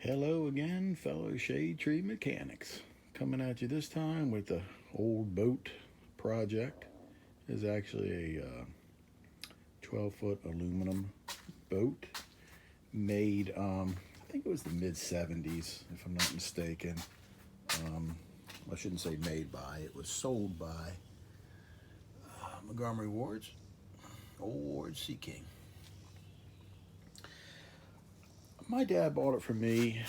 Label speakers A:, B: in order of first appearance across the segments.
A: Hello again, fellow shade tree mechanics. Coming at you this time with the old boat project. Is actually a 12-foot aluminum boat made, I think it was the mid 70s, if I'm not mistaken. I shouldn't say made by, it was sold by Montgomery Ward's, Old Ward Sea King. My dad bought it for me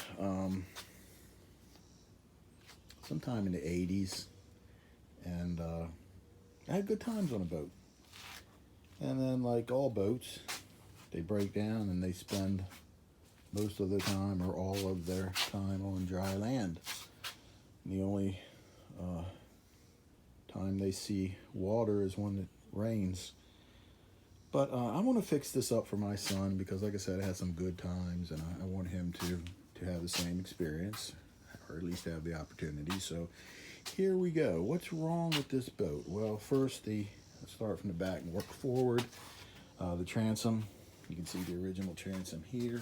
A: sometime in the 80s, and I had good times on a boat. And then, like all boats, they break down and they spend most of their time or all of their time on dry land. And the only time they see water is when it rains. But I want to fix this up for my son because, like I said, I had some good times, and I want him to have the same experience, or at least have the opportunity. So here we go. What's wrong with this boat? Well, first, let's start from the back and work forward. The transom, you can see the original transom here.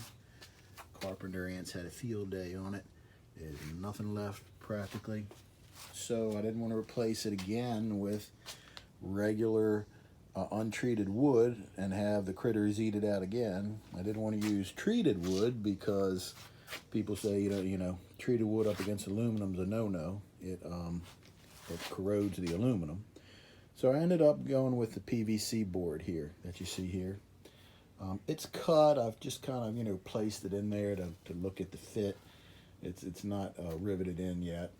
A: Carpenter ants had a field day on it. There's nothing left practically. So I didn't want to replace it again with regular untreated wood and have the critters eat it out again. I didn't want to use treated wood because people say, treated wood up against aluminum is a no-no. It corrodes the aluminum. So I ended up going with the PVC board here that you see here. It's cut. I've just kind of, placed it in there to look at the fit. It's not riveted in yet.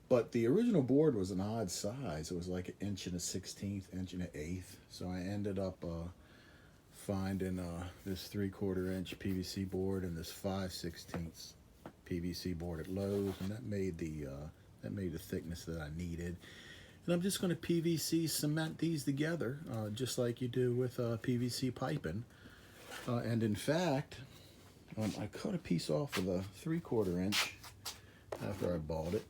A: But the original board was an odd size. It was like 1 1/16", 1 1/8". So I ended up finding this 3/4 inch PVC board and this 5/16 PVC board at Lowe's, and that made the thickness that I needed. And I'm just going to PVC cement these together, just like you do with PVC piping. And in fact, I cut a piece off of the 3/4 inch after I bought it.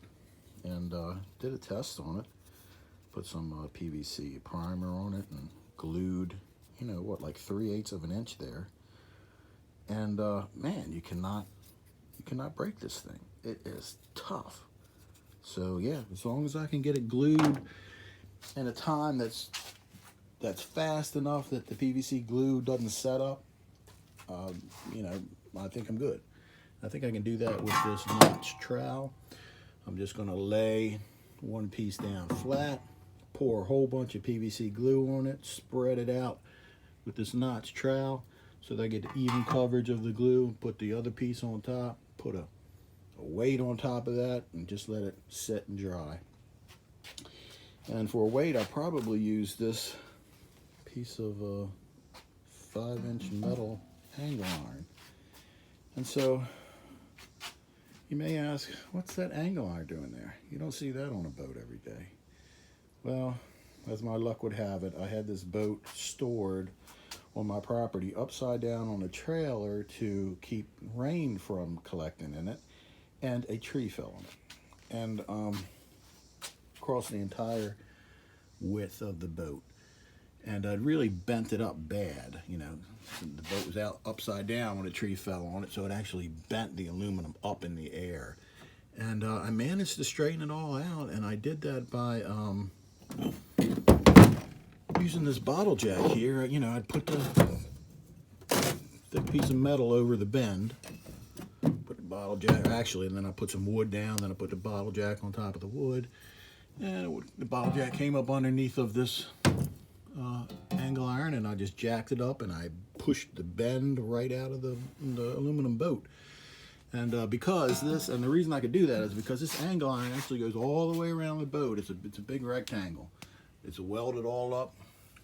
A: And did a test on it, put some PVC primer on it and glued, like 3/8 of an inch there. And man, you cannot break this thing. It is tough. So yeah, as long as I can get it glued in a time that's fast enough that the PVC glue doesn't set up, I think I'm good. I think I can do that with this notch trowel. I'm just going to lay one piece down flat, pour a whole bunch of PVC glue on it, spread it out with this notch trowel so that I get the even coverage of the glue, put the other piece on top, put a weight on top of that, and just let it set and dry. And for a weight, I probably use this piece of 5-inch metal angle iron. And so you may ask, what's that angle iron doing there? You don't see that on a boat every day. Well, as my luck would have it, I had this boat stored on my property upside down on a trailer to keep rain from collecting in it, and a tree fell on it. And across the entire width of the boat. And I'd really bent it up bad, The boat was out upside down when a tree fell on it, so it actually bent the aluminum up in the air. And I managed to straighten it all out, and I did that by using this bottle jack here. I'd put the thick piece of metal over the bend, put the bottle jack, and then I put some wood down, then I put the bottle jack on top of the wood, and the bottle jack came up underneath of this angle iron, and I just jacked it up and I pushed the bend right out of the aluminum boat. And because this, and the reason I could do that is because this angle iron actually goes all the way around the boat. It's a big rectangle. It's welded all up,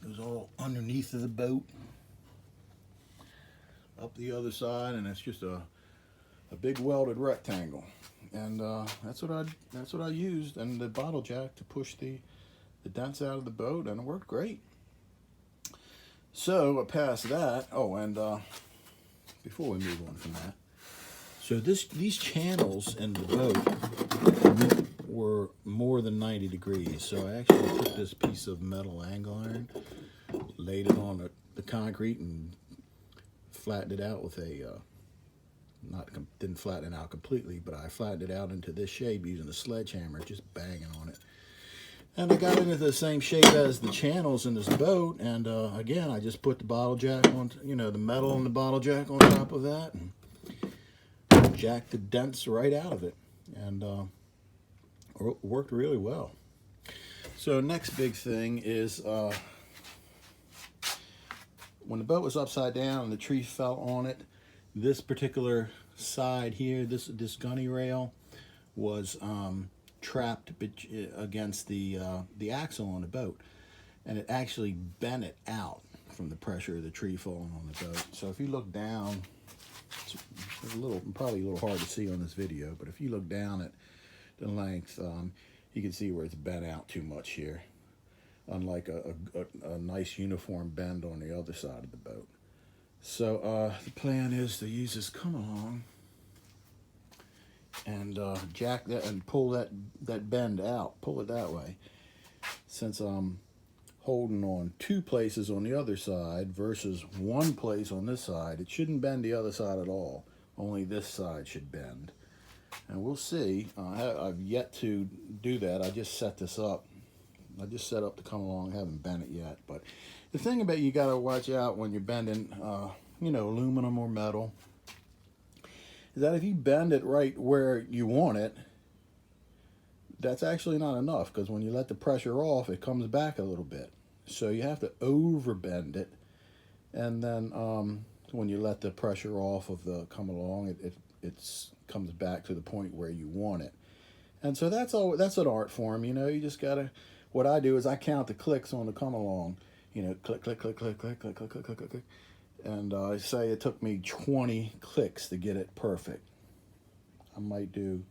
A: goes all underneath of the boat, up the other side, and it's just a big welded rectangle. And that's what I used, and the bottle jack to push the dents out of the boat, and it worked great. So past that, and before we move on from that, so these channels in the boat were more than 90 degrees. So I actually took this piece of metal angle iron, laid it on the concrete, and flattened it out with a, didn't flatten it out completely, but I flattened it out into this shape using a sledgehammer, just banging on it. And I got it into the same shape as the channels in this boat. And again, I just put the bottle jack on, the metal and the bottle jack on top of that, and jacked the dents right out of it. And worked really well. So next big thing is when the boat was upside down and the tree fell on it, this particular side here, this gunny rail was trapped against the axle on the boat, and it actually bent it out from the pressure of the tree falling on the boat. So if you look down, it's probably a little hard to see on this video, but if you look down at the length, you can see where it's bent out too much here, unlike a nice uniform bend on the other side of the boat. So the plan is to use this come along and jack that and pull that bend out, pull it that way. Since I'm holding on 2 places on the other side versus 1 place on this side, it shouldn't bend the other side at all. Only this side should bend. And we'll see. I've yet to do that. I just set this up. I just set up to come along. I haven't bent it yet. But the thing about you got to watch out when you're bending, aluminum or metal, is that if you bend it right where you want it, that's actually not enough, because when you let the pressure off, it comes back a little bit. So you have to over bend it, and then when you let the pressure off of the come along, it comes back to the point where you want it. And so that's an art form, you just gotta. What I do is I count the clicks on the come along, click, click, click, click, click, click, click, click, click, click. And I say it took me 20 clicks to get it perfect. I might do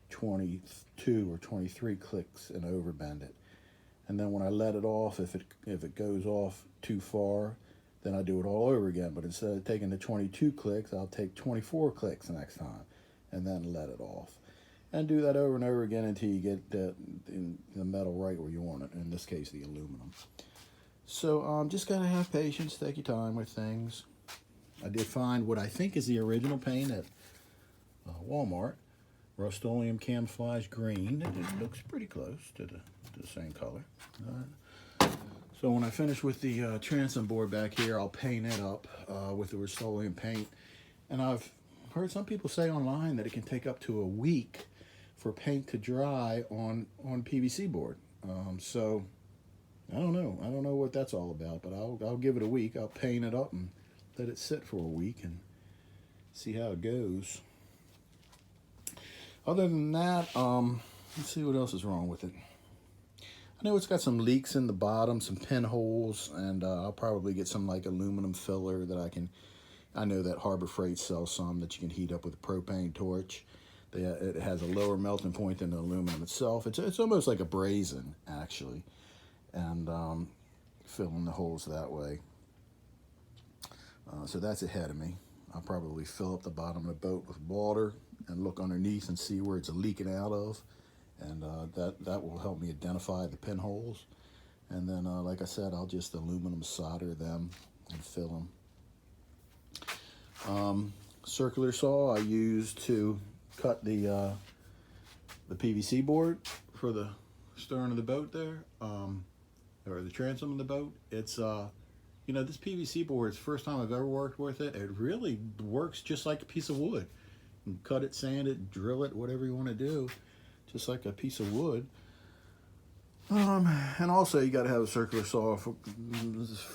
A: 22 or 23 clicks and overbend it. And then when I let it off, if it goes off too far, then I do it all over again. But instead of taking the 22 clicks, I'll take 24 clicks the next time and then let it off. And do that over and over again until you get the metal right where you want it, in this case the aluminum. So just gotta have patience, take your time with things. I did find what I think is the original paint at Walmart, Rust-Oleum Camouflage Green. It looks pretty close to the same color. So when I finish with the transom board back here, I'll paint it up with the Rust-Oleum paint. And I've heard some people say online that it can take up to a week for paint to dry on PVC board. So I don't know what that's all about, but I'll give it a week. I'll paint it up and let it sit for a week and see how it goes. Other than that, let's see what else is wrong with it. I know it's got some leaks in the bottom, some pinholes, and I'll probably get some like aluminum filler that I know that Harbor Freight sells some that you can heat up with a propane torch. It has a lower melting point than the aluminum itself. It's almost like a brazen, actually. And fill in the holes that way. So that's ahead of me. I'll probably fill up the bottom of the boat with water and look underneath and see where it's leaking out of, and that will help me identify the pinholes. And then, like I said, I'll just aluminum solder them and fill them. Circular saw I use to cut the PVC board for the stern of the boat there. Or the transom of the boat. It's this PVC board, it's the first time I've ever worked with it. It really works just like a piece of wood. You can cut it, sand it, drill it, whatever you want to do, just like a piece of wood. And also you got to have a circular saw for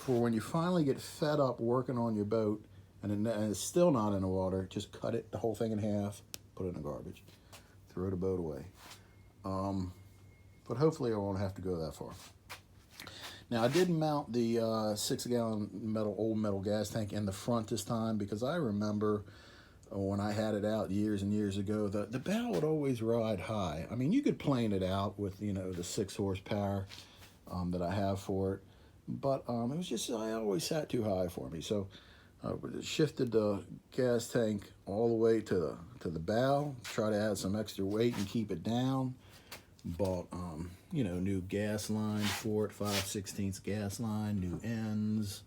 A: when you finally get fed up working on your boat and it's still not in the water. Just cut it, the whole thing in half, put it in the garbage, throw the boat away. But hopefully I won't have to go that far. Now, I did mount the 6-gallon old metal gas tank in the front this time, because I remember when I had it out years and years ago, the bow would always ride high. I mean, you could plane it out with, the 6 horsepower that I have for it, but it was just, I always sat too high for me. So I shifted the gas tank all the way to the bow, try to add some extra weight and keep it down. Bought, new gas line for it, 5/16 gas line, new ends,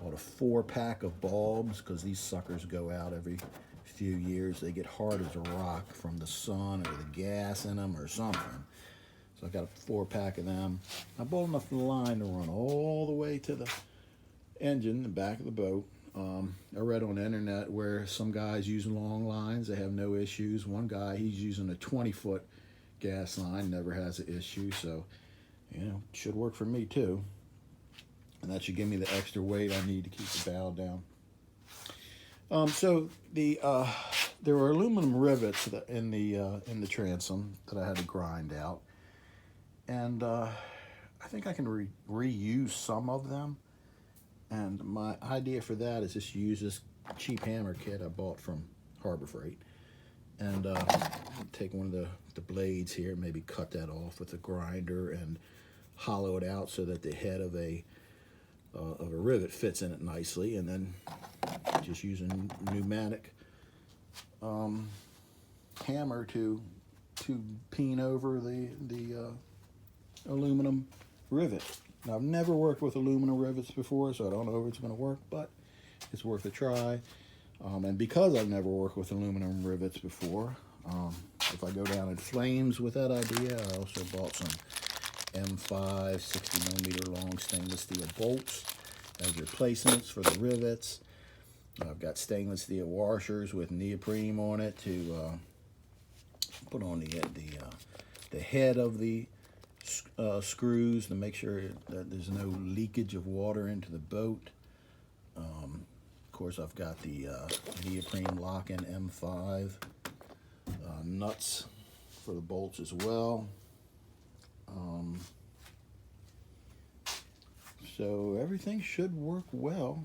A: bought a 4-pack of bulbs because these suckers go out every few years. They get hard as a rock from the sun or the gas in them or something. So I got a 4-pack of them. I bought enough line to run all the way to the engine, the back of the boat. I read on the internet where some guys using long lines, they have no issues. One guy, he's using a 20-foot gas line, never has an issue. So, you know, it should work for me too. And that should give me the extra weight I need to keep the bow down. So there were aluminum rivets in the transom that I had to grind out, and I think I can reuse some of them. And my idea for that is just use this cheap hammer kit I bought from Harbor Freight, and take one of the blades here, maybe cut that off with a grinder and hollow it out so that the head of a rivet fits in it nicely, and then just use a pneumatic hammer to peen over the aluminum rivet. Now, I've never worked with aluminum rivets before, so I don't know if it's going to work, but it's worth a try. And because I've never worked with aluminum rivets before, if I go down in flames with that idea, I also bought some M5 60mm long stainless steel bolts as replacements for the rivets. I've got stainless steel washers with neoprene on it to put on the head of the screws to make sure that there's no leakage of water into the boat. Of course, I've got the neoprene lock-in M5 nuts for the bolts as well. So everything should work well.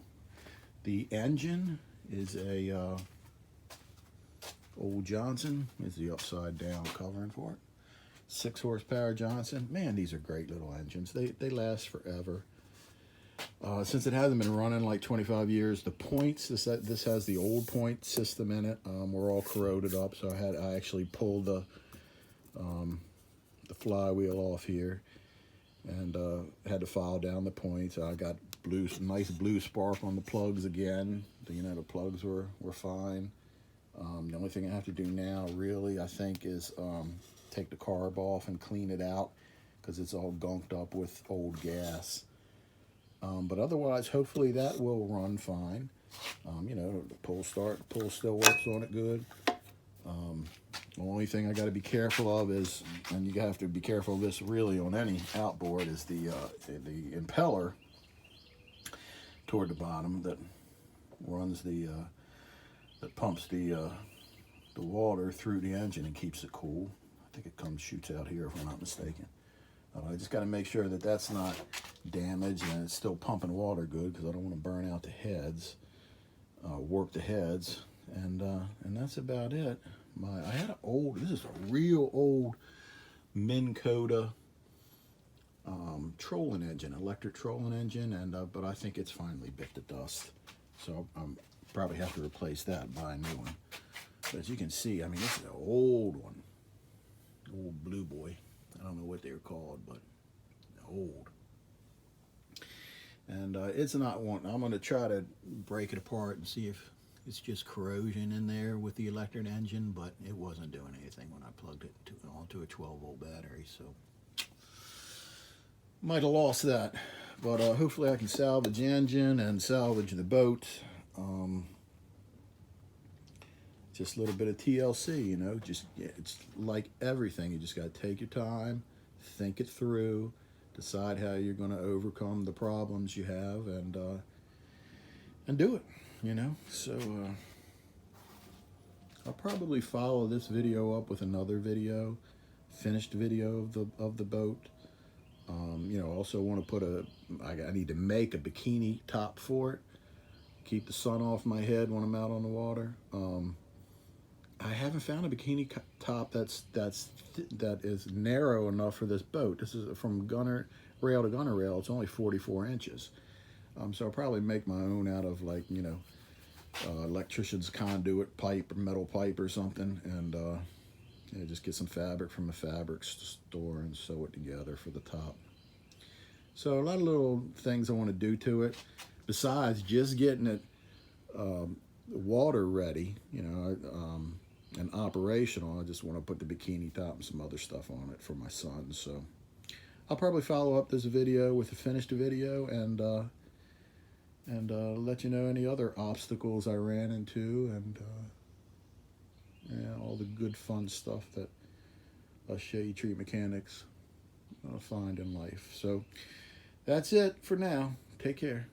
A: The engine is a old Johnson. Is the upside down covering for it. 6 horsepower Johnson. Man, these are great little engines. They last forever. Since it hasn't been running like 25 years, the points, this has the old point system in it. We're all corroded up, so I actually pulled the flywheel off here and had to file down the points. I got nice blue spark on the plugs again. You know, the plugs were fine. The only thing I have to do now, really, I think, is take the carb off and clean it out because it's all gunked up with old gas. But otherwise, hopefully that will run fine. You know, the pull still works on it good. The only thing I got to be careful of is, and you have to be careful of this really on any outboard, is the impeller toward the bottom that runs that pumps the water through the engine and keeps it cool. I think it shoots out here if I'm not mistaken. I just got to make sure that that's not damaged and it's still pumping water good because I don't want to burn out the heads, warp the heads, and that's about it. I had this is a real old Minn Kota trolling engine, electric trolling engine, and but I think it's finally bit the dust, so I'm probably have to replace that, buy a new one. But as you can see, I mean, this is an old one, old blue boy. I don't know what they were called, but old. And it's not one. I'm going to try to break it apart and see if it's just corrosion in there with the electric engine, but it wasn't doing anything when I plugged it onto a 12-volt battery, so might have lost that. But hopefully I can salvage the engine and salvage the boat. Just a little bit of TLC, you know, it's like everything. You just got to take your time, think it through, decide how you're going to overcome the problems you have, and do it, you know. So I'll probably follow this video up with another video, finished video of the boat. You know, also want to I need to make a bikini top for it, keep the sun off my head when I'm out on the water. I haven't found a bikini top that is narrow enough for this boat. This is from gunner rail to gunner rail. It's only 44 inches. So I'll probably make my own out of, like, you know, electrician's conduit pipe or metal pipe or something, and you know, just get some fabric from a fabric store and sew it together for the top. So a lot of little things I want to do to it. besides just getting it water ready, you know, and operational, I just want to put the bikini top and some other stuff on it for my son. So I'll probably follow up this video with a finished video and let you know any other obstacles I ran into and yeah, all the good fun stuff that us shade tree mechanics find in life. So that's it for now. Take care.